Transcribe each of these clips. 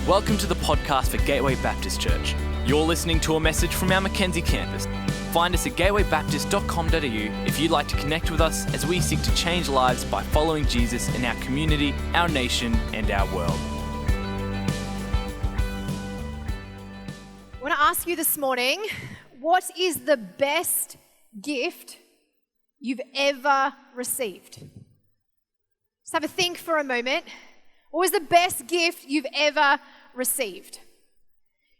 Welcome to the podcast for Gateway Baptist Church. You're listening to a message from our Mackenzie campus. Find us at gatewaybaptist.com.au if you'd like to connect with us as we seek to change lives by following Jesus in our community, our nation, and our world. I want to ask you this morning, what is the best gift you've ever received? Just have a think for a moment. What was the best gift you've ever received?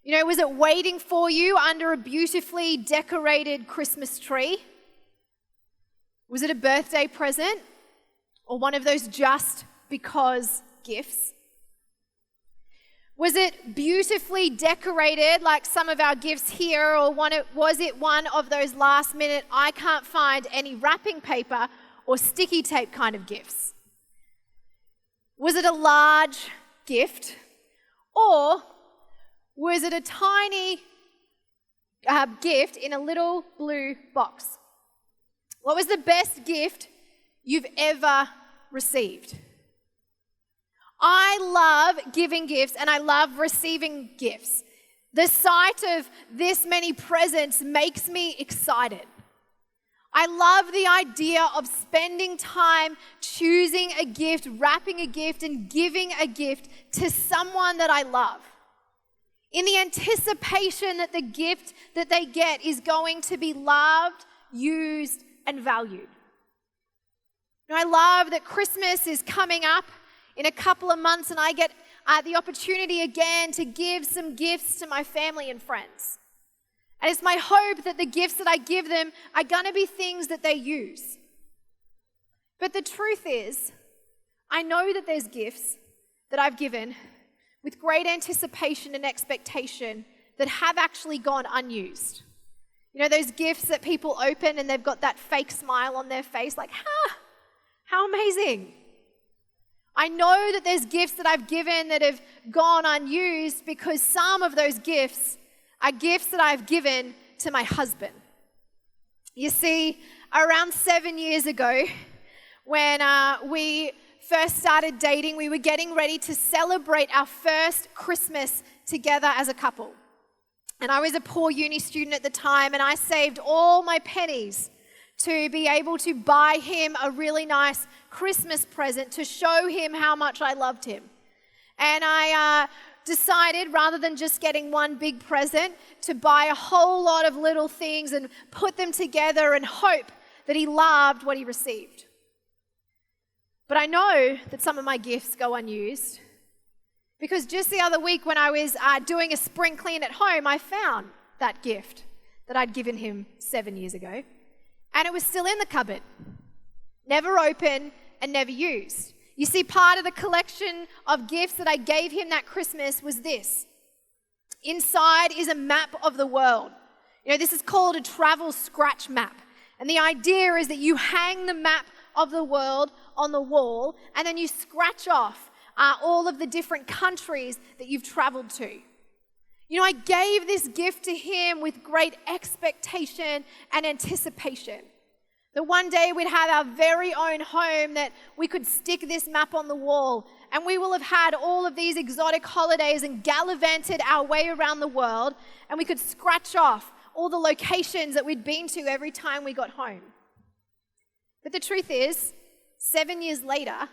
You know, was it waiting for you under a beautifully decorated Christmas tree? Was it a birthday present? Or one of those just because gifts? Was it beautifully decorated like some of our gifts here, or was it one of those last minute, I can't find any wrapping paper or sticky tape kind of gifts? Was it a large gift, or was it a tiny gift in a little blue box? What was the best gift you've ever received? I love giving gifts and I love receiving gifts. The sight of this many presents makes me excited. I love the idea of spending time choosing a gift, wrapping a gift, and giving a gift to someone that I love, in the anticipation that the gift that they get is going to be loved, used, and valued. And I love that Christmas is coming up in a couple of months, and I get the opportunity again to give some gifts to my family and friends. And it's my hope that the gifts that I give them are going to be things that they use. But the truth is, I know that there's gifts that I've given with great anticipation and expectation that have actually gone unused. You know, those gifts that people open and they've got that fake smile on their face, like, how amazing. I know that there's gifts that I've given that have gone unused because some of those gifts are gifts that I've given to my husband. You see, around 7 years ago, when we first started dating, we were getting ready to celebrate our first Christmas together as a couple. And I was a poor uni student at the time, and I saved all my pennies to be able to buy him a really nice Christmas present to show him how much I loved him. And I decided, rather than just getting one big present, to buy a whole lot of little things and put them together and hope that he loved what he received. But I know that some of my gifts go unused because just the other week when I was doing a spring clean at home, I found that gift that I'd given him 7 years ago, and it was still in the cupboard, never opened and never used. You see, part of the collection of gifts that I gave him that Christmas was this. Inside is a map of the world. You know, this is called a travel scratch map. And the idea is that you hang the map of the world on the wall, and then you scratch off all of the different countries that you've traveled to. You know, I gave this gift to him with great expectation and anticipation. That one day we'd have our very own home, that we could stick this map on the wall, and we will have had all of these exotic holidays and gallivanted our way around the world, and we could scratch off all the locations that we'd been to every time we got home. But the truth is, 7 years later,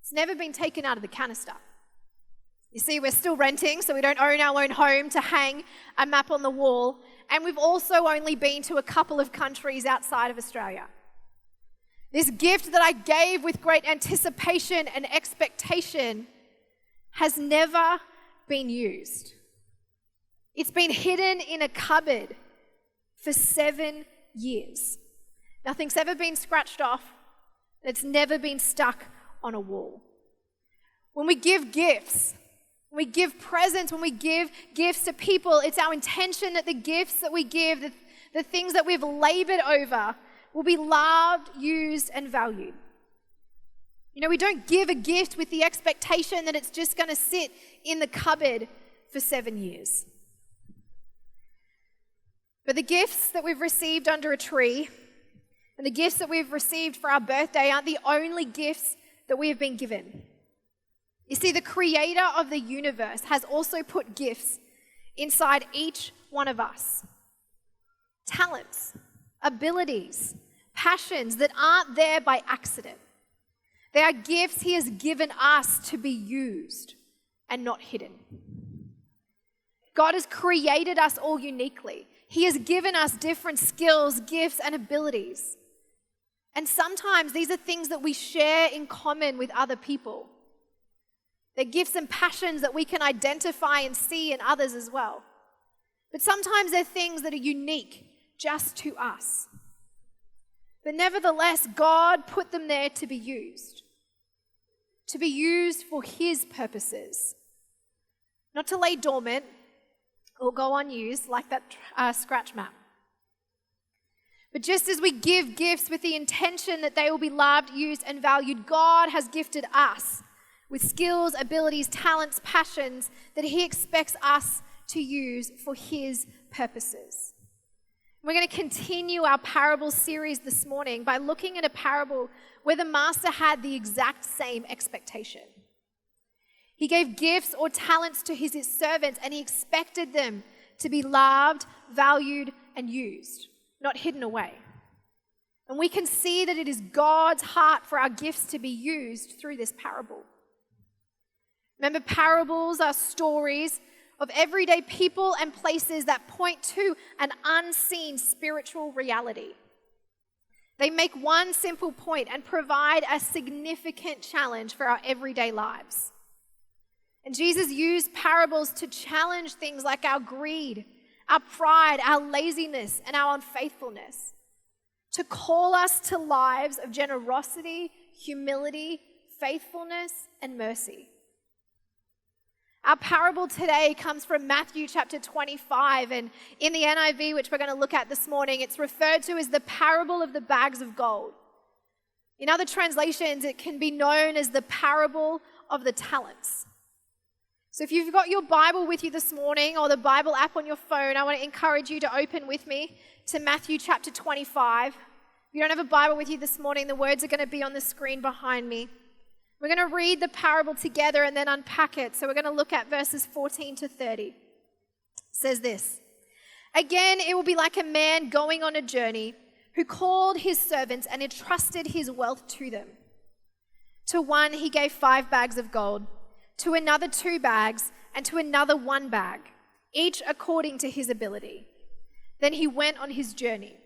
it's never been taken out of the canister. You see, we're still renting, so we don't own our own home to hang a map on the wall. And we've also only been to a couple of countries outside of Australia. This gift that I gave with great anticipation and expectation has never been used. It's been hidden in a cupboard for 7 years. Nothing's ever been scratched off. It's never been stuck on a wall. When we give gifts, when we give presents, when we give gifts to people, it's our intention that the gifts that we give, the things that we've labored over, will be loved, used, and valued. You know, we don't give a gift with the expectation that it's just going to sit in the cupboard for 7 years. But the gifts that we've received under a tree and the gifts that we've received for our birthday aren't the only gifts that we have been given. You see, the creator of the universe has also put gifts inside each one of us. Talents, abilities, passions that aren't there by accident. They are gifts he has given us to be used and not hidden. God has created us all uniquely. He has given us different skills, gifts, and abilities. And sometimes these are things that we share in common with other people. They're gifts and passions that we can identify and see in others as well. But sometimes they're things that are unique just to us. But nevertheless, God put them there to be used for his purposes, not to lay dormant or go unused like that scratch map. But just as we give gifts with the intention that they will be loved, used, and valued, God has gifted us with skills, abilities, talents, passions that he expects us to use for his purposes. We're going to continue our parable series this morning by looking at a parable where the master had the exact same expectation. He gave gifts or talents to his servants, and he expected them to be loved, valued, and used, not hidden away. And we can see that it is God's heart for our gifts to be used through this parable. Remember, parables are stories of everyday people and places that point to an unseen spiritual reality. They make one simple point and provide a significant challenge for our everyday lives. And Jesus used parables to challenge things like our greed, our pride, our laziness, and our unfaithfulness, to call us to lives of generosity, humility, faithfulness, and mercy. Our parable today comes from Matthew chapter 25, and in the NIV, which we're going to look at this morning, it's referred to as the parable of the bags of gold. In other translations, it can be known as the parable of the talents. So if you've got your Bible with you this morning or the Bible app on your phone, I want to encourage you to open with me to Matthew chapter 25. If you don't have a Bible with you this morning, the words are going to be on the screen behind me. We're going to read the parable together and then unpack it. So we're going to look at verses 14 to 30. It says this: "Again, it will be like a man going on a journey who called his servants and entrusted his wealth to them. To one he gave 5 bags of gold, to another 2 bags, and to another 1 bag, each according to his ability. Then he went on his journey."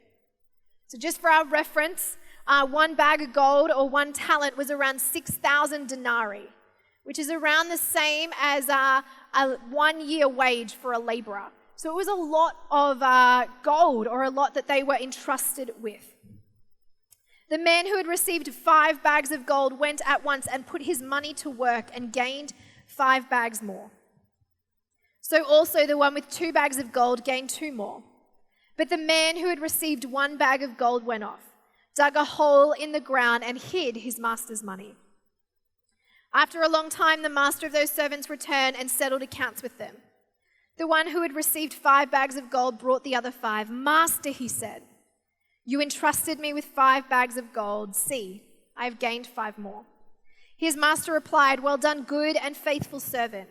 So just for our reference, 1 bag of gold or 1 talent was around 6,000 denarii, which is around the same as a 1-year wage for a laborer. So it was a lot of gold, or a lot that they were entrusted with. The man who had received 5 bags of gold went at once and put his money to work and gained 5 bags more. So also the one with 2 bags of gold gained 2 more. But the man who had received 1 bag of gold went off, dug a hole in the ground, and hid his master's money. After a long time, the master of those servants returned and settled accounts with them. The one who had received 5 bags of gold brought the other 5. "Master," he said, "you entrusted me with 5 bags of gold. See, I have gained 5 more." His master replied, "Well done, good and faithful servant.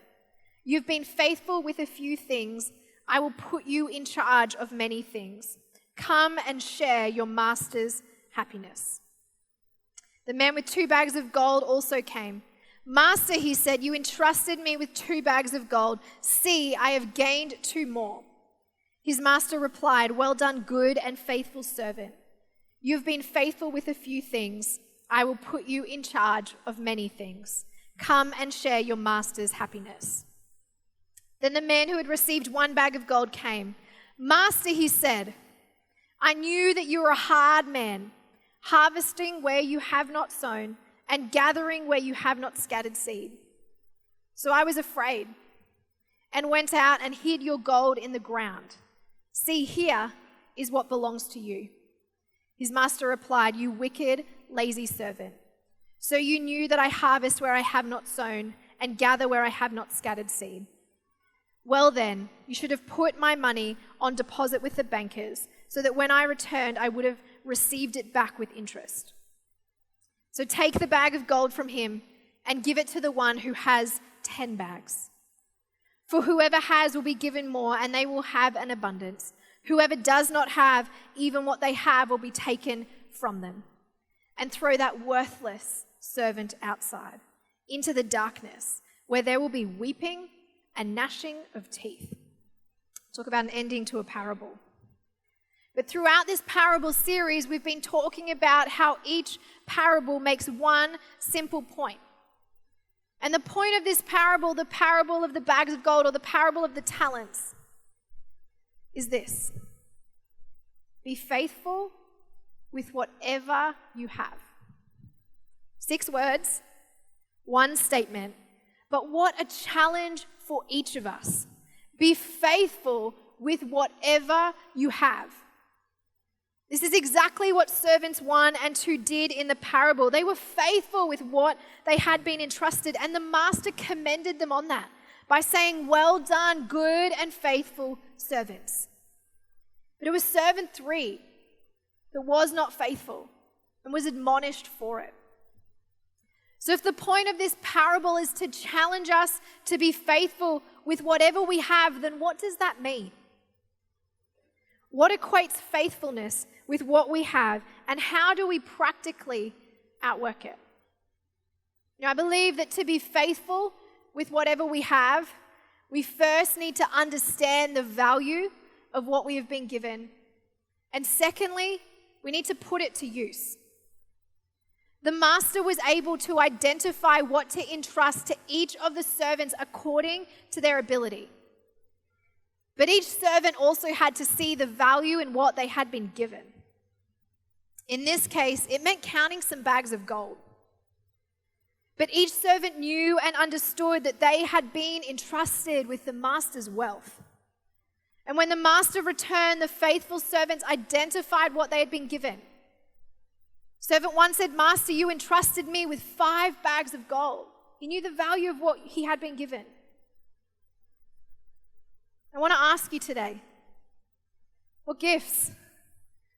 You've been faithful with a few things. I will put you in charge of many things. Come and share your master's happiness." The man with 2 bags of gold also came. "Master," he said, "you entrusted me with 2 bags of gold. See, I have gained 2 more." His master replied, "Well done, good and faithful servant. You've been faithful with a few things. I will put you in charge of many things. Come and share your master's happiness." Then the man who had received 1 bag of gold came. "Master," he said, "I knew that you were a hard man, harvesting where you have not sown and gathering where you have not scattered seed. So I was afraid and went out and hid your gold in the ground. See, here is what belongs to you." His master replied, "You wicked, lazy servant. So you knew that I harvest where I have not sown and gather where I have not scattered seed. Well then, you should have put my money on deposit with the bankers, so that when I returned, I would have received it back with interest. So take the bag of gold from him, and give it to the one who has 10 bags. For whoever has will be given more, and they will have an abundance. Whoever does not have, even what they have will be taken from them. And throw that worthless servant outside, into the darkness, where there will be weeping and gnashing of teeth. Talk about an ending to a parable. But throughout this parable series, we've been talking about how each parable makes one simple point. And the point of this parable, the parable of the bags of gold or the parable of the talents, is this: be faithful with whatever you have. 6 words, one statement, but what a challenge for each of us. Be faithful with whatever you have. This is exactly what servants 1 and 2 did in the parable. They were faithful with what they had been entrusted, and the master commended them on that by saying, "Well done, good and faithful servants." But it was servant 3 that was not faithful and was admonished for it. So if the point of this parable is to challenge us to be faithful with whatever we have, then what does that mean? What equates faithfulness with what we have, and how do we practically outwork it? I believe that to be faithful with whatever we have, we first need to understand the value of what we have been given. And secondly, we need to put it to use. The master was able to identify what to entrust to each of the servants according to their ability. But each servant also had to see the value in what they had been given. In this case, it meant counting some bags of gold. But each servant knew and understood that they had been entrusted with the master's wealth. And when the master returned, the faithful servants identified what they had been given. Servant 1 said, "Master, you entrusted me with 5 bags of gold." He knew the value of what he had been given. I want to ask you today, what gifts,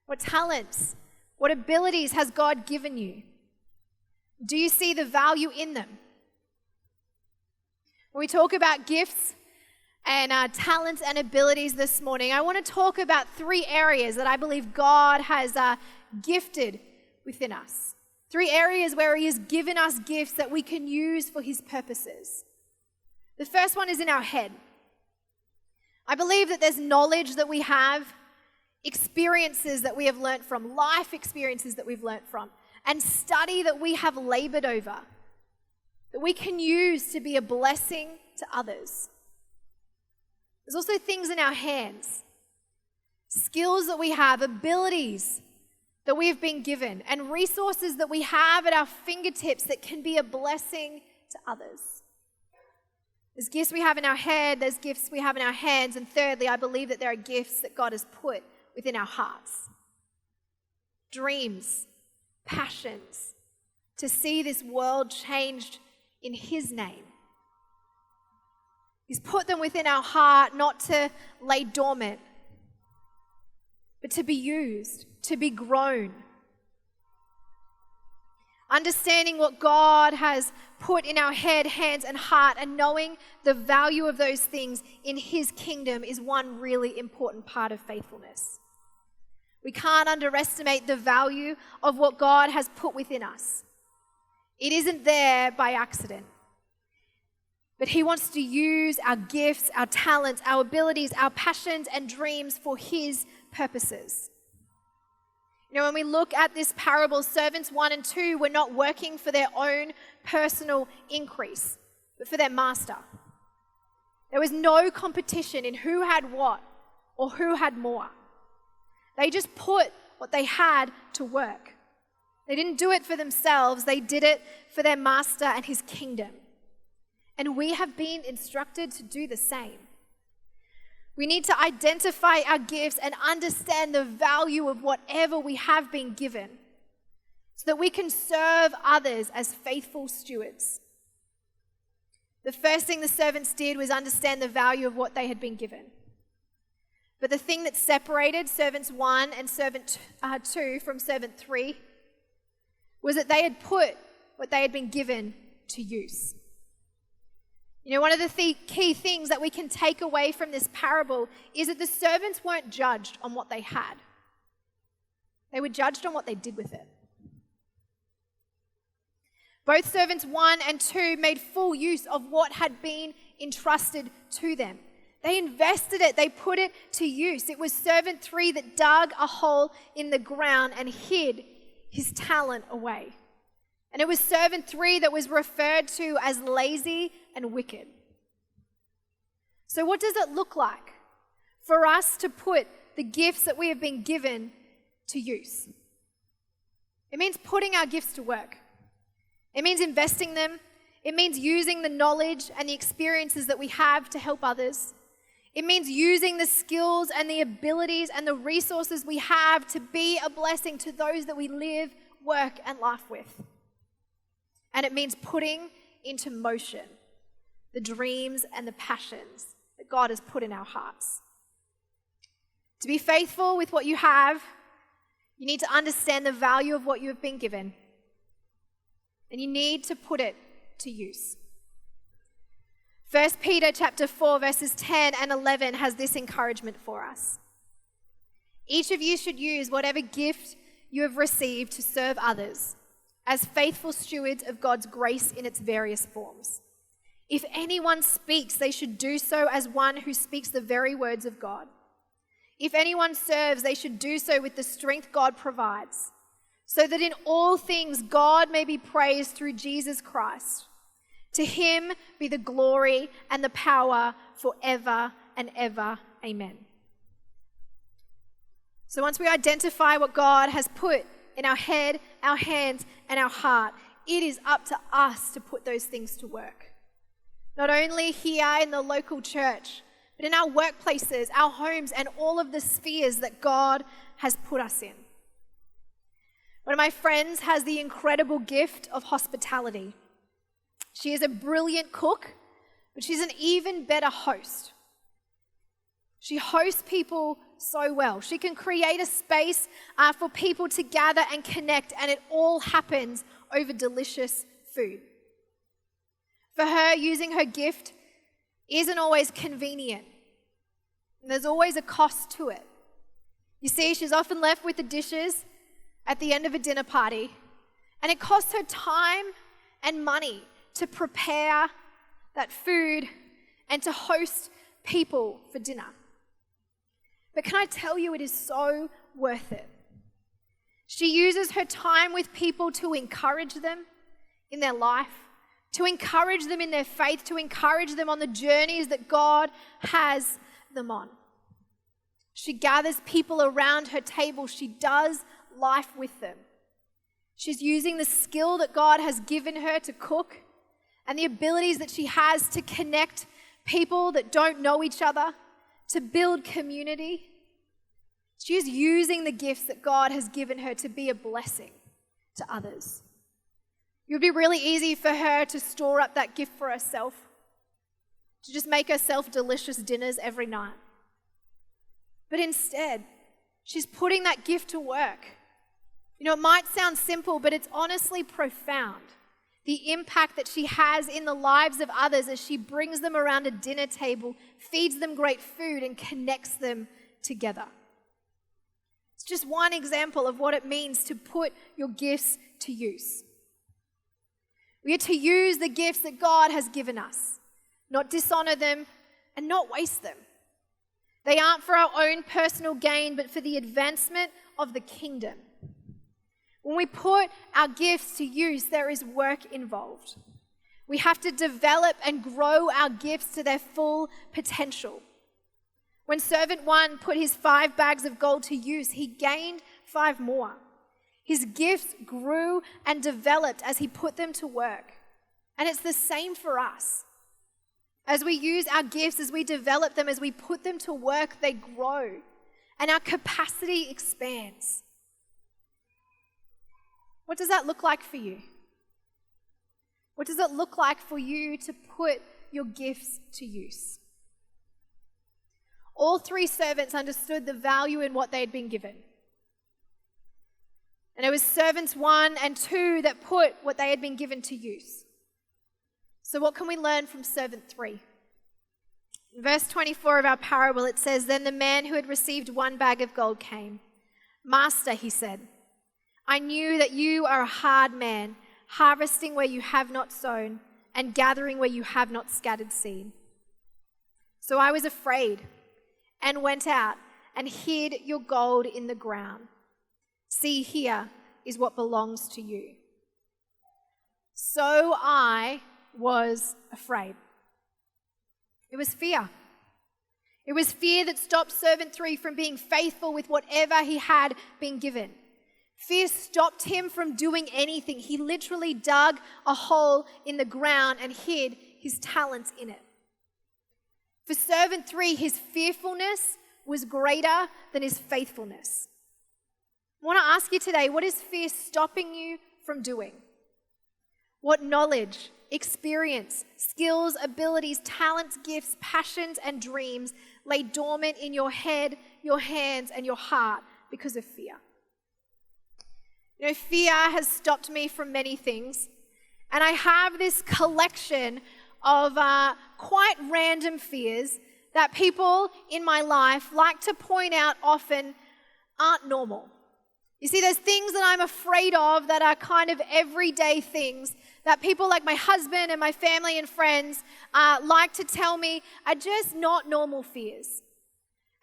what talents, what abilities has God given you? Do you see the value in them? When we talk about gifts and talents and abilities this morning, I want to talk about 3 areas that I believe God has gifted within us. 3 areas where He has given us gifts that we can use for His purposes. The first one is in our head. I believe that there's knowledge that we have, experiences that we have learnt from, life experiences that we've learnt from, and study that we have labored over, that we can use to be a blessing to others. There's also things in our hands, skills that we have, abilities that we have been given, and resources that we have at our fingertips that can be a blessing to others. There's gifts we have in our head, there's gifts we have in our hands, and thirdly, I believe that there are gifts that God has put within our hearts. Dreams, passions, to see this world changed in His name. He's put them within our heart not to lay dormant, but to be used, to be grown. Understanding what God has put in our head, hands, and heart, and knowing the value of those things in His kingdom is one really important part of faithfulness. We can't underestimate the value of what God has put within us. It isn't there by accident. But He wants to use our gifts, our talents, our abilities, our passions, and dreams for His purposes. When we look at this parable, servants 1 and 2 were not working for their own personal increase, but for their master. There was no competition in who had what or who had more. They just put what they had to work. They didn't do it for themselves, they did it for their master and His kingdom. And we have been instructed to do the same. We need to identify our gifts and understand the value of whatever we have been given so that we can serve others as faithful stewards. The first thing the servants did was understand the value of what they had been given. But the thing that separated servants 1 and servant 2 from servant 3 was that they had put what they had been given to use. You know, one of the key things that we can take away from this parable is that the servants weren't judged on what they had. They were judged on what they did with it. Both servants 1 and 2 made full use of what had been entrusted to them. They invested it, they put it to use. It was servant 3 that dug a hole in the ground and hid his talent away. And it was servant 3 that was referred to as lazy and wicked. So what does it look like for us to put the gifts that we have been given to use? It means putting our gifts to work. It means investing them. It means using the knowledge and the experiences that we have to help others. It means using the skills and the abilities and the resources we have to be a blessing to those that we live, work, and laugh with. And it means putting into motion the dreams and the passions that God has put in our hearts. To be faithful with what you have, you need to understand the value of what you have been given. And you need to put it to use. 1 Peter chapter 4 verses 10 and 11 has this encouragement for us. Each of you should use whatever gift you have received to serve others as faithful stewards of God's grace in its various forms. If anyone speaks, they should do so as one who speaks the very words of God. If anyone serves, they should do so with the strength God provides, so that in all things God may be praised through Jesus Christ. To him be the glory and the power forever and ever. Amen. So once we identify what God has put in our head, our hands, and our heart, it is up to us to put those things to work. Not only here in the local church, but in our workplaces, our homes, and all of the spheres that God has put us in. One of my friends has the incredible gift of hospitality. She is a brilliant cook, but she's an even better host. She hosts people so well. She can create a space for people to gather and connect, and it all happens over delicious food. For her, using her gift isn't always convenient. There's always a cost to it. You see, she's often left with the dishes at the end of a dinner party, and it costs her time and money to prepare that food and to host people for dinner. But can I tell you, it is so worth it. She uses her time with people to encourage them in their life, to encourage them in their faith, to encourage them on the journeys that God has them on. She gathers people around her table. She does life with them. She's using the skill that God has given her to cook and the abilities that she has to connect people that don't know each other, to build community. She is using the gifts that God has given her to be a blessing to others. It would be really easy for her to store up that gift for herself, to just make herself delicious dinners every night. But instead, she's putting that gift to work. You know, it might sound simple, but it's honestly profound. The impact that she has in the lives of others as she brings them around a dinner table, feeds them great food, and connects them together. It's just one example of what it means to put your gifts to use. We are to use the gifts that God has given us, not dishonor them and not waste them. They aren't for our own personal gain, but for the advancement of the kingdom. When we put our gifts to use, there is work involved. We have to develop and grow our gifts to their full potential. When servant 1 put his 5 bags of gold to use, he gained 5 more. His gifts grew and developed as he put them to work. And it's the same for us. As we use our gifts, as we develop them, as we put them to work, they grow and our capacity expands. What does that look like for you? What does it look like for you to put your gifts to use? All 3 servants understood the value in what they had been given. And it was servants 1 and 2 that put what they had been given to use. So what can we learn from servant 3? In verse 24 of our parable, it says, "Then the man who had received 1 bag of gold came. 'Master,' he said, 'I knew that you are a hard man, harvesting where you have not sown and gathering where you have not scattered seed. So I was afraid and went out and hid your gold in the ground. See, here is what belongs to you.' So I was afraid." It was fear. It was fear that stopped servant 3 from being faithful with whatever he had been given. Fear stopped him from doing anything. He literally dug a hole in the ground and hid his talents in it. For servant 3, his fearfulness was greater than his faithfulness. I want to ask you today, what is fear stopping you from doing? What knowledge, experience, skills, abilities, talents, gifts, passions, and dreams lay dormant in your head, your hands, and your heart because of fear? You know, fear has stopped me from many things, and I have this collection of quite random fears that people in my life like to point out often aren't normal. You see, there's things that I'm afraid of that are kind of everyday things that people like my husband and my family and friends like to tell me are just not normal fears.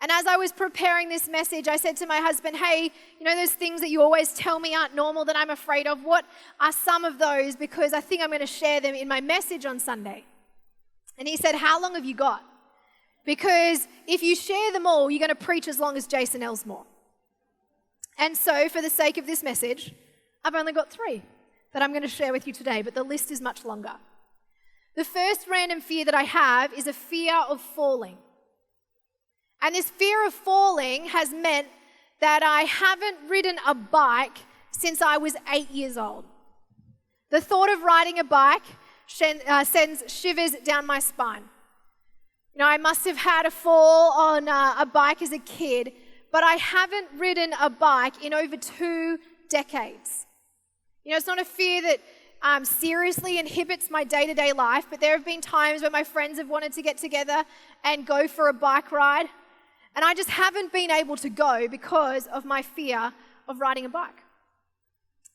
And as I was preparing this message, I said to my husband, "Hey, you know those things that you always tell me aren't normal that I'm afraid of? What are some of those? Because I think I'm going to share them in my message on Sunday." And he said, "How long have you got? Because if you share them all, you're going to preach as long as Jason Elsmore." And so for the sake of this message, I've only got 3 that I'm going to share with you today, but the list is much longer. The first random fear that I have is a fear of falling. And this fear of falling has meant that I haven't ridden a bike since I was 8 years old. The thought of riding a bike sends shivers down my spine. You know, I must have had a fall on a bike as a kid, but I haven't ridden a bike in over 2 decades. You know, it's not a fear that seriously inhibits my day-to-day life, but there have been times when my friends have wanted to get together and go for a bike ride, and I just haven't been able to go because of my fear of riding a bike.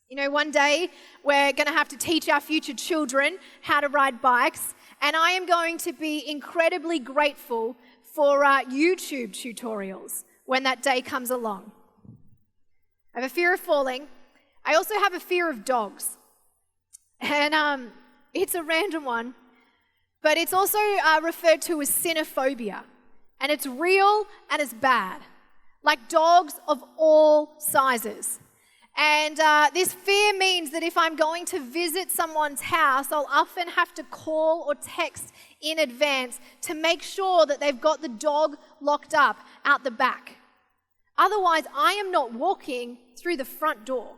You know, one day we're going to have to teach our future children how to ride bikes, and I am going to be incredibly grateful for YouTube tutorials when that day comes along. I have a fear of falling. I also have a fear of dogs. And it's a random one, but it's also referred to as cynophobia. And it's real and it's bad, like dogs of all sizes. And this fear means that if I'm going to visit someone's house, I'll often have to call or text in advance to make sure that they've got the dog locked up out the back. Otherwise, I am not walking through the front door.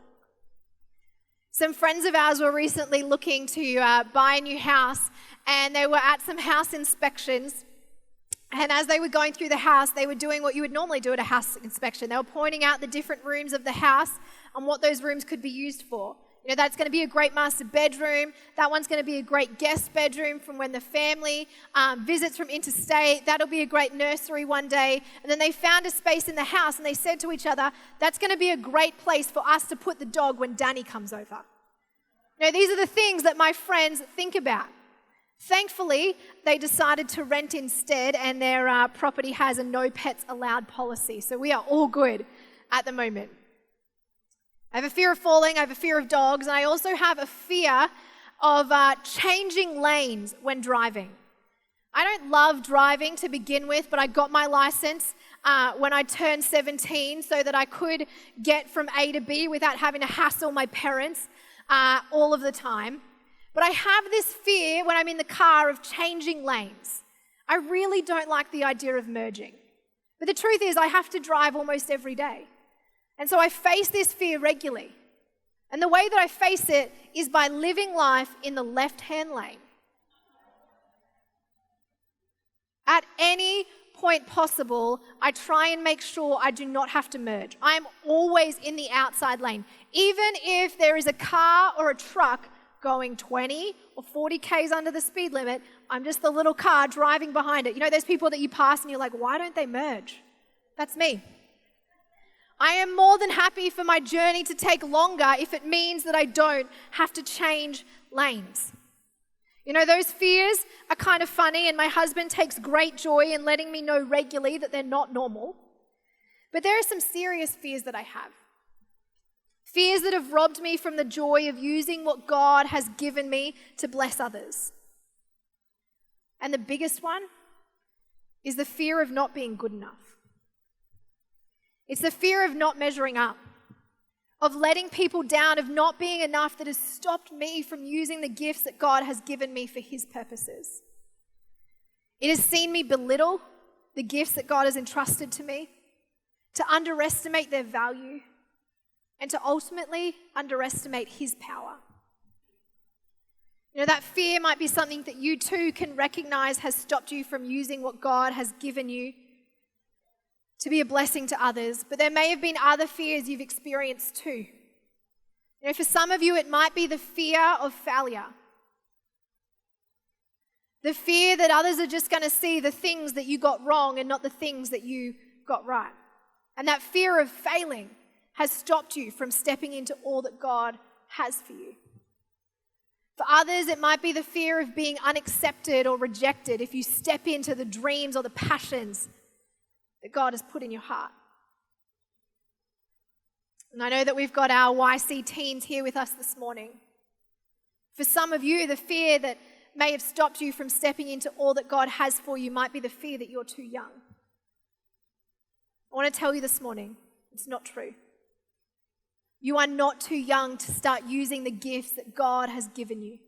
Some friends of ours were recently looking to buy a new house, and they were at some house inspections. And as they were going through the house, they were doing what you would normally do at a house inspection. They were pointing out the different rooms of the house and what those rooms could be used for. You know, that's going to be a great master bedroom. That one's going to be a great guest bedroom from when the family visits from interstate. That'll be a great nursery one day. And then they found a space in the house and they said to each other, "That's going to be a great place for us to put the dog when Dani comes over." You know, these are the things that my friends think about. Thankfully, they decided to rent instead, and their property has a no pets allowed policy. So we are all good at the moment. I have a fear of falling, I have a fear of dogs, and I also have a fear of changing lanes when driving. I don't love driving to begin with, but I got my license when I turned 17 so that I could get from A to B without having to hassle my parents all of the time. But I have this fear when I'm in the car of changing lanes. I really don't like the idea of merging. But the truth is, I have to drive almost every day. And so I face this fear regularly. And the way that I face it is by living life in the left-hand lane. At any point possible, I try and make sure I do not have to merge. I am always in the outside lane. Even if there is a car or a truck going 20 or 40 Ks under the speed limit. I'm just the little car driving behind it. You know those people that you pass and you're like, why don't they merge? That's me. I am more than happy for my journey to take longer if it means that I don't have to change lanes. You know, those fears are kind of funny, and my husband takes great joy in letting me know regularly that they're not normal. But there are some serious fears that I have. Fears that have robbed me from the joy of using what God has given me to bless others. And the biggest one is the fear of not being good enough. It's the fear of not measuring up, of letting people down, of not being enough that has stopped me from using the gifts that God has given me for His purposes. It has seen me belittle the gifts that God has entrusted to me, to underestimate their value, and to ultimately underestimate His power. You know, that fear might be something that you too can recognize has stopped you from using what God has given you to be a blessing to others, but there may have been other fears you've experienced too. You know, for some of you, it might be the fear of failure. The fear that others are just going to see the things that you got wrong and not the things that you got right. And that fear of failing has stopped you from stepping into all that God has for you. For others, it might be the fear of being unaccepted or rejected if you step into the dreams or the passions that God has put in your heart. And I know that we've got our YC teens here with us this morning. For some of you, the fear that may have stopped you from stepping into all that God has for you might be the fear that you're too young. I want to tell you this morning, it's not true. You are not too young to start using the gifts that God has given you.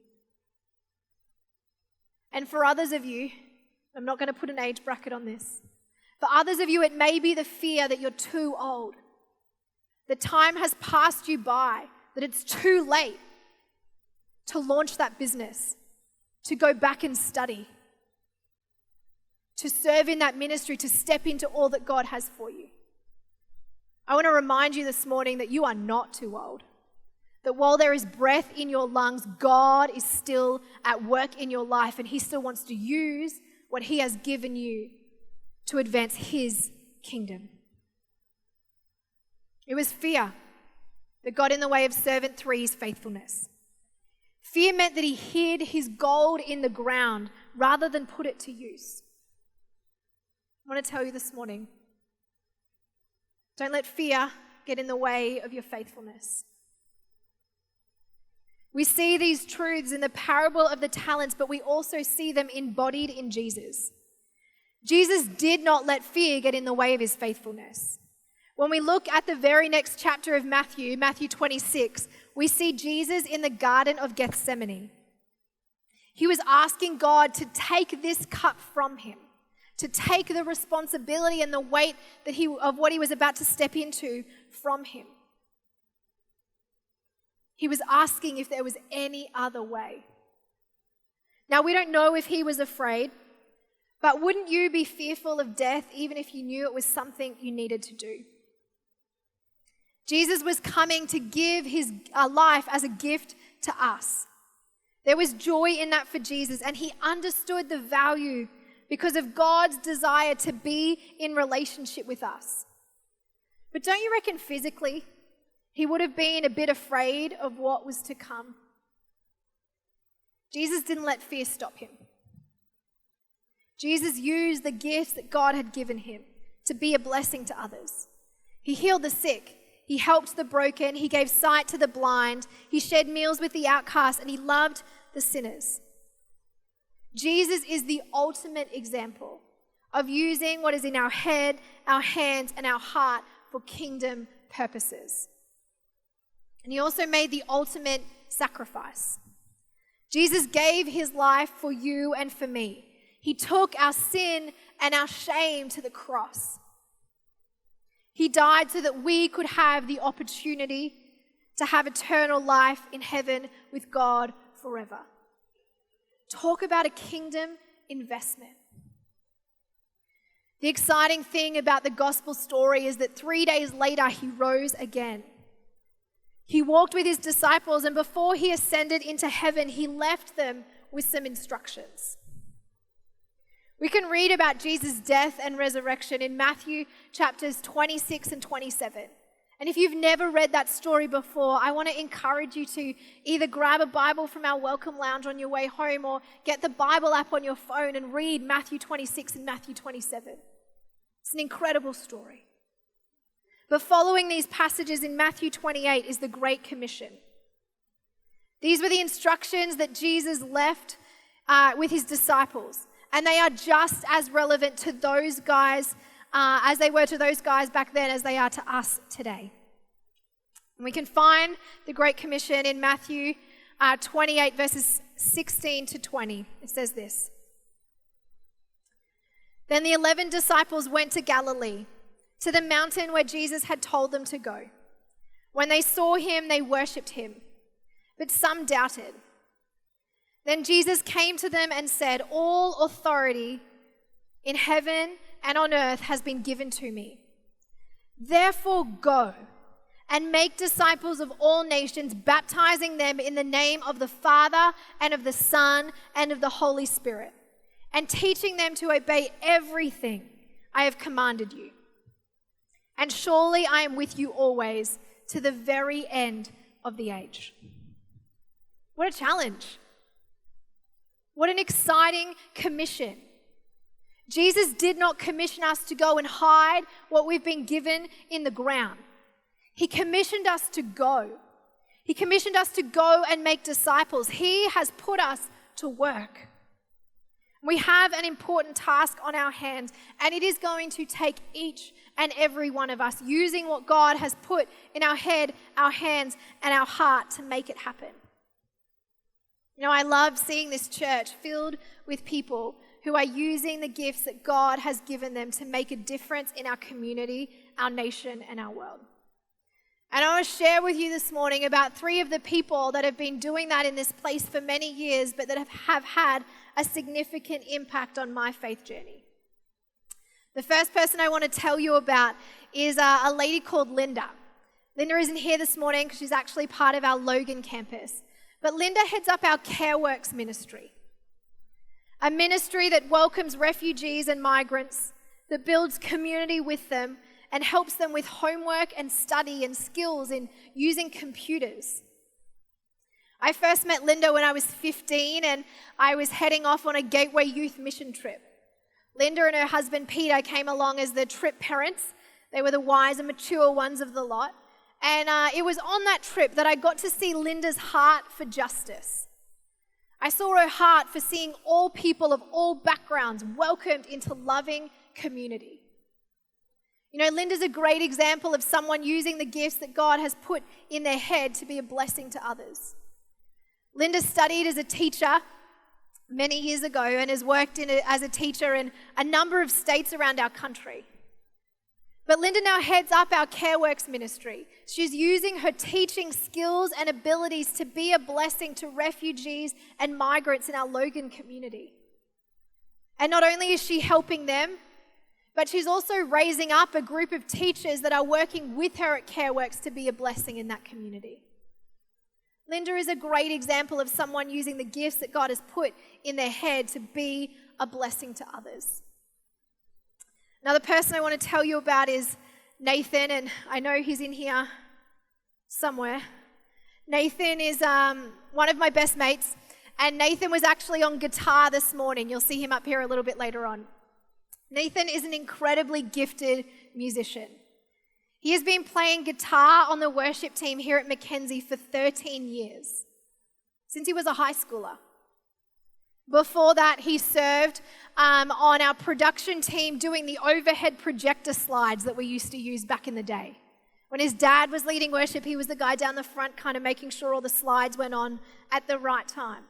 And for others of you, I'm not going to put an age bracket on this. For others of you, it may be the fear that you're too old, that time has passed you by, that it's too late to launch that business, to go back and study, to serve in that ministry, to step into all that God has for you. I want to remind you this morning that you are not too old, that while there is breath in your lungs, God is still at work in your life, and He still wants to use what He has given you to advance His kingdom. It was fear that got in the way of servant three's faithfulness. Fear meant that he hid his gold in the ground rather than put it to use. I want to tell you this morning, don't let fear get in the way of your faithfulness. We see these truths in the parable of the talents, but we also see them embodied in Jesus. Jesus did not let fear get in the way of His faithfulness. When we look at the very next chapter of Matthew 26, we see Jesus in the Garden of Gethsemane. He was asking God to take this cup from Him, to take the responsibility and the weight of what He was about to step into from Him. He was asking if there was any other way. Now, we don't know if He was afraid, but wouldn't you be fearful of death even if you knew it was something you needed to do? Jesus was coming to give His life as a gift to us. There was joy in that for Jesus, and He understood the value because of God's desire to be in relationship with us. But don't you reckon physically He would have been a bit afraid of what was to come? Jesus didn't let fear stop Him. Jesus used the gifts that God had given Him to be a blessing to others. He healed the sick. He helped the broken. He gave sight to the blind. He shared meals with the outcast, and He loved the sinners. Jesus is the ultimate example of using what is in our head, our hands, and our heart for kingdom purposes. And He also made the ultimate sacrifice. Jesus gave His life for you and for me. He took our sin and our shame to the cross. He died so that we could have the opportunity to have eternal life in heaven with God forever. Talk about a kingdom investment. The exciting thing about the gospel story is that 3 days later, He rose again. He walked with his disciples, and before he ascended into heaven, he left them with some instructions. We can read about Jesus' death and resurrection in Matthew chapters 26 and 27. And if you've never read that story before, I want to encourage you to either grab a Bible from our Welcome Lounge on your way home or get the Bible app on your phone and read Matthew 26 and Matthew 27. It's an incredible story. But following these passages in Matthew 28 is the Great Commission. These were the instructions that Jesus left with his disciples. And they are just as relevant to those guys as they were to those guys back then as they are to us today. And we can find the Great Commission in Matthew 28 verses 16 to 20. It says this. Then the 11 disciples went to Galilee, to the mountain where Jesus had told them to go. When they saw him, they worshipped him, but some doubted. Then Jesus came to them and said, "All authority in heaven and on earth has been given to me. Therefore go and make disciples of all nations, baptizing them in the name of the Father and of the Son and of the Holy Spirit, and teaching them to obey everything I have commanded you. And surely I am with you always to the very end of the age." What a challenge. What an exciting commission. Jesus did not commission us to go and hide what we've been given in the ground. He commissioned us to go. He commissioned us to go and make disciples. He has put us to work. We have an important task on our hands, and it is going to take each and every one of us using what God has put in our head, our hands, and our heart to make it happen. You know, I love seeing this church filled with people who are using the gifts that God has given them to make a difference in our community, our nation, and our world. And I want to share with you this morning about 3 of the people that have been doing that in this place for many years, but that have had a significant impact on my faith journey. The first person I want to tell you about is a lady called Linda. Linda isn't here this morning because she's actually part of our Logan campus. But Linda heads up our CareWorks ministry, a ministry that welcomes refugees and migrants, that builds community with them and helps them with homework and study and skills in using computers. I first met Linda when I was 15 and I was heading off on a Gateway Youth mission trip. Linda and her husband Peter came along as the trip parents. They were the wise and mature ones of the lot. And it was on that trip that I got to see Linda's heart for justice. I saw her heart for seeing all people of all backgrounds welcomed into loving community. You know, Linda's a great example of someone using the gifts that God has put in their head to be a blessing to others. Linda studied as a teacher many years ago and has worked as a teacher in a number of states around our country. But Linda now heads up our CareWorks ministry. She's using her teaching skills and abilities to be a blessing to refugees and migrants in our Logan community. And not only is she helping them, but she's also raising up a group of teachers that are working with her at CareWorks to be a blessing in that community. Linda is a great example of someone using the gifts that God has put in their head to be a blessing to others. Another person I want to tell you about is Nathan, and I know he's in here somewhere. Nathan is one of my best mates, and Nathan was actually on guitar this morning. You'll see him up here a little bit later on. Nathan is an incredibly gifted musician. He has been playing guitar on the worship team here at Mackenzie for 13 years, since he was a high schooler. Before that, he served on our production team doing the overhead projector slides that we used to use back in the day. When his dad was leading worship, he was the guy down the front kind of making sure all the slides went on at the right time.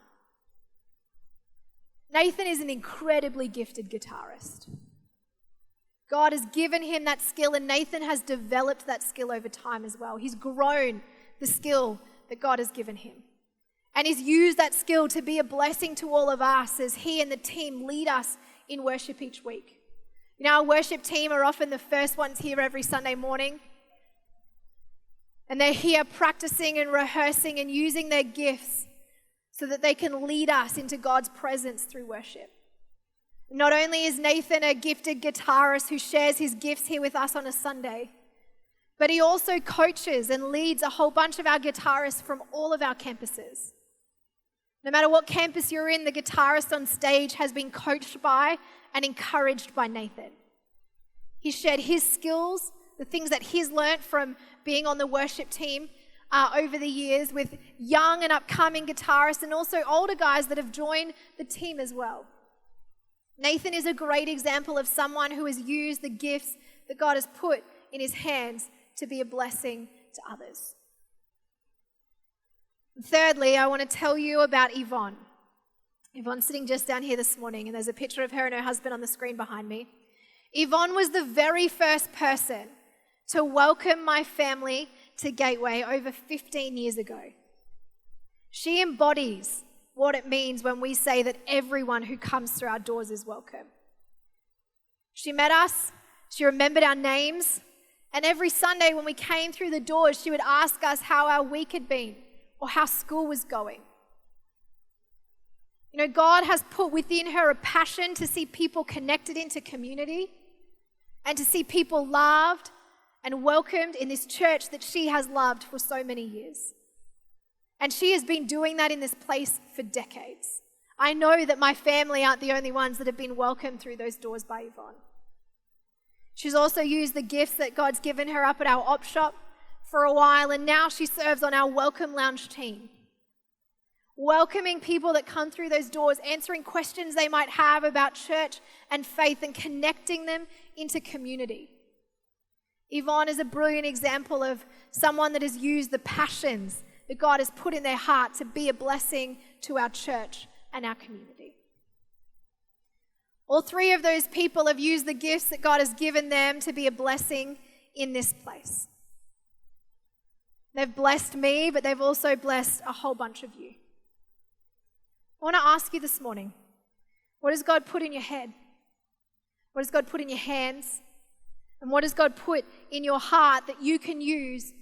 Nathan is an incredibly gifted guitarist. God has given him that skill, and Nathan has developed that skill over time as well. He's grown the skill that God has given him. And he's used that skill to be a blessing to all of us as he and the team lead us in worship each week. You know, our worship team are often the first ones here every Sunday morning. And they're here practicing and rehearsing and using their gifts so that they can lead us into God's presence through worship. Not only is Nathan a gifted guitarist who shares his gifts here with us on a Sunday, but he also coaches and leads a whole bunch of our guitarists from all of our campuses. No matter what campus you're in, the guitarist on stage has been coached by and encouraged by Nathan. He's shared his skills, the things that he's learnt from being on the worship team over the years with young and upcoming guitarists and also older guys that have joined the team as well. Nathan is a great example of someone who has used the gifts that God has put in his hands to be a blessing to others. And thirdly, I want to tell you about Yvonne. Yvonne's sitting just down here this morning, and there's a picture of her and her husband on the screen behind me. Yvonne was the very first person to welcome my family to Gateway over 15 years ago. She embodies what it means when we say that everyone who comes through our doors is welcome. She met us, she remembered our names, and every Sunday when we came through the doors, she would ask us how our week had been or how school was going. You know, God has put within her a passion to see people connected into community and to see people loved and welcomed in this church that she has loved for so many years. And she has been doing that in this place for decades. I know that my family aren't the only ones that have been welcomed through those doors by Yvonne. She's also used the gifts that God's given her up at our op shop for a while, and now she serves on our Welcome Lounge team, welcoming people that come through those doors, answering questions they might have about church and faith and connecting them into community. Yvonne is a brilliant example of someone that has used the passions that God has put in their heart to be a blessing to our church and our community. All three of those people have used the gifts that God has given them to be a blessing in this place. They've blessed me, but they've also blessed a whole bunch of you. I want to ask you this morning, what has God put in your head? What has God put in your hands? And what has God put in your heart that you can use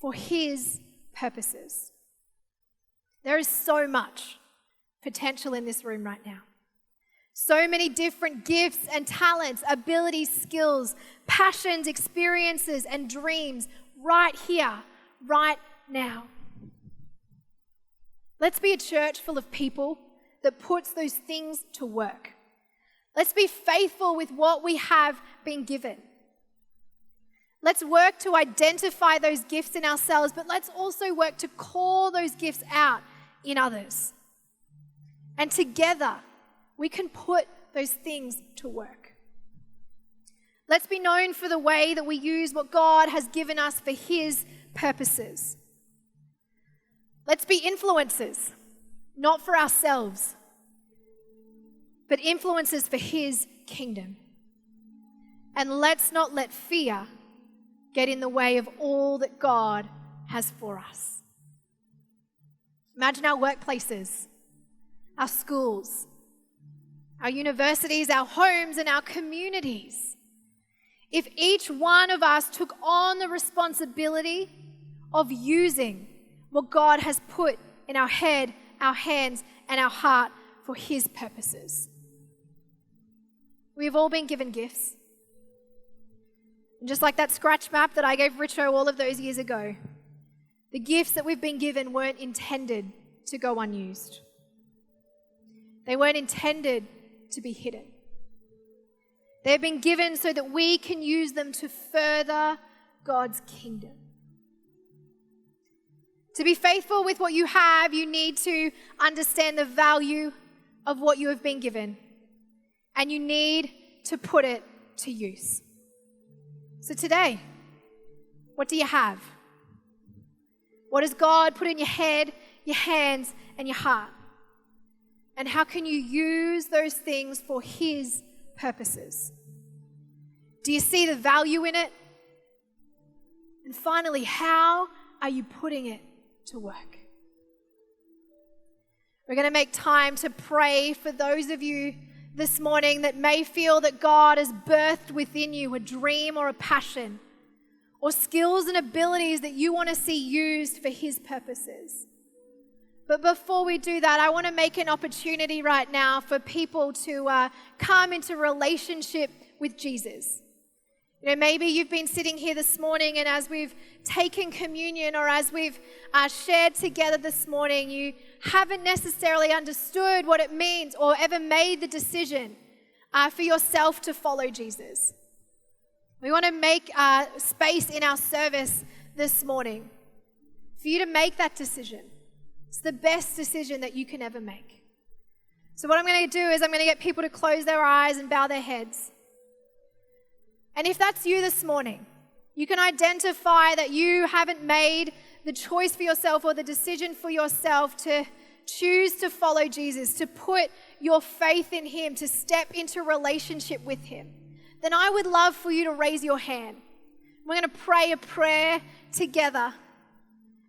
for His purposes? There is so much potential in this room right now. So many different gifts and talents, abilities, skills, passions, experiences, and dreams right here, right now. Let's be a church full of people that puts those things to work. Let's be faithful with what we have been given. Let's work to identify those gifts in ourselves, but let's also work to call those gifts out in others. And together, we can put those things to work. Let's be known for the way that we use what God has given us for His purposes. Let's be influencers, not for ourselves, but influencers for His kingdom. And let's not let fear get in the way of all that God has for us. Imagine our workplaces, our schools, our universities, our homes, and our communities. If each one of us took on the responsibility of using what God has put in our head, our hands, and our heart for His purposes. We've all been given gifts. And just like that scratch map that I gave Richo all of those years ago, the gifts that we've been given weren't intended to go unused. They weren't intended to be hidden. They've been given so that we can use them to further God's kingdom. To be faithful with what you have, you need to understand the value of what you have been given, and you need to put it to use. So today, what do you have? What has God put in your head, your hands, and your heart? And how can you use those things for His purposes? Do you see the value in it? And finally, how are you putting it to work? We're going to make time to pray for those of you this morning that may feel that God has birthed within you a dream or a passion, or skills and abilities that you want to see used for His purposes. But before we do that, I want to make an opportunity right now for people to come into relationship with Jesus. You know, maybe you've been sitting here this morning, and as we've taken communion or as we've shared together this morning, you haven't necessarily understood what it means or ever made the decision for yourself to follow Jesus. We want to make space in our service this morning for you to make that decision. It's the best decision that you can ever make. So what I'm going to do is I'm going to get people to close their eyes and bow their heads. And if that's you this morning, you can identify that you haven't made the choice for yourself or the decision for yourself to choose to follow Jesus, to put your faith in Him, to step into relationship with Him, then I would love for you to raise your hand. We're going to pray a prayer together.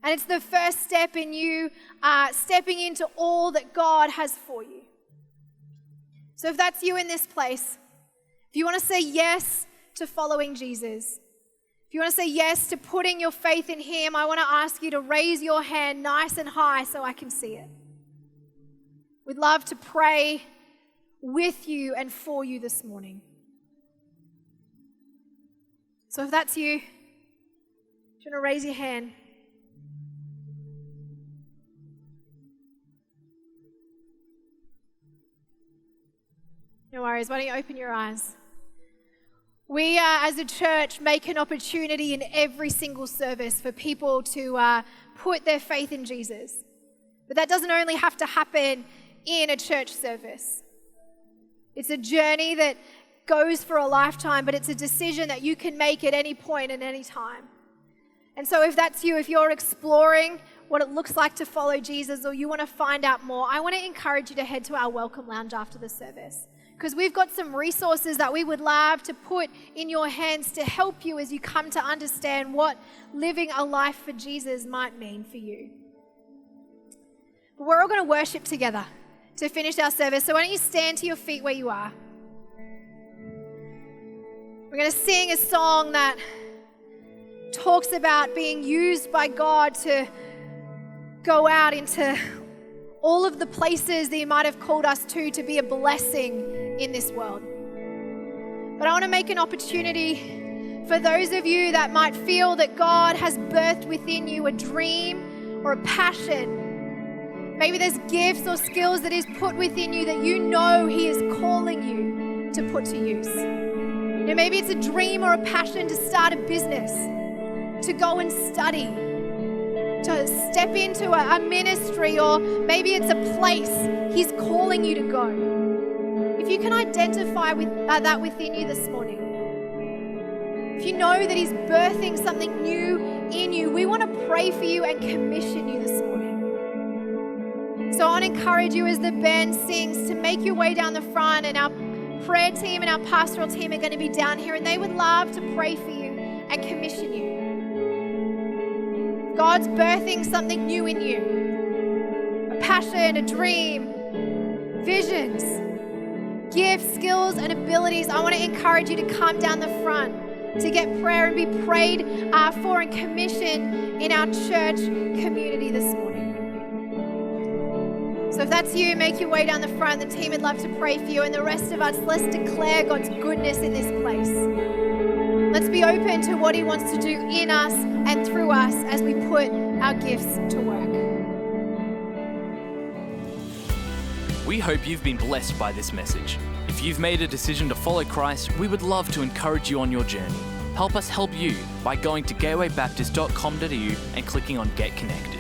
And it's the first step in you stepping into all that God has for you. So if that's you in this place, if you want to say yes to following Jesus, if you want to say yes to putting your faith in Him, I want to ask you to raise your hand nice and high so I can see it. We'd love to pray with you and for you this morning. So if that's you, do you want to raise your hand? No worries, why don't you open your eyes? We, as a church, make an opportunity in every single service for people to put their faith in Jesus. But that doesn't only have to happen in a church service. It's a journey that goes for a lifetime, but it's a decision that you can make at any point and any time. And so if that's you, if you're exploring what it looks like to follow Jesus or you want to find out more, I want to encourage you to head to our welcome lounge after the service, because we've got some resources that we would love to put in your hands to help you as you come to understand what living a life for Jesus might mean for you. But we're all going to worship together to finish our service. So why don't you stand to your feet where you are? We're going to sing a song that talks about being used by God to go out into all of the places that He might have called us to be a blessing in this world. But I want to make an opportunity for those of you that might feel that God has birthed within you a dream or a passion. Maybe there's gifts or skills that He's put within you that you know He is calling you to put to use. You know, maybe it's a dream or a passion to start a business, to go and study, to step into a ministry, or maybe it's a place He's calling you to go. If you can identify with that within you this morning, if you know that He's birthing something new in you, we want to pray for you and commission you this morning. So I want to encourage you as the band sings to make your way down the front, and our prayer team and our pastoral team are going to be down here, and they would love to pray for you and commission you. God's birthing something new in you. A passion, a dream, visions, gifts, skills, and abilities. I want to encourage you to come down the front to get prayer and be prayed for and commissioned in our church community this morning. So if that's you, make your way down the front. The team would love to pray for you. And the rest of us, let's declare God's goodness in this place. Let's be open to what He wants to do in us and through us as we put our gifts to work. We hope you've been blessed by this message. If you've made a decision to follow Christ, we would love to encourage you on your journey. Help us help you by going to gatewaybaptist.com.au and clicking on Get Connected.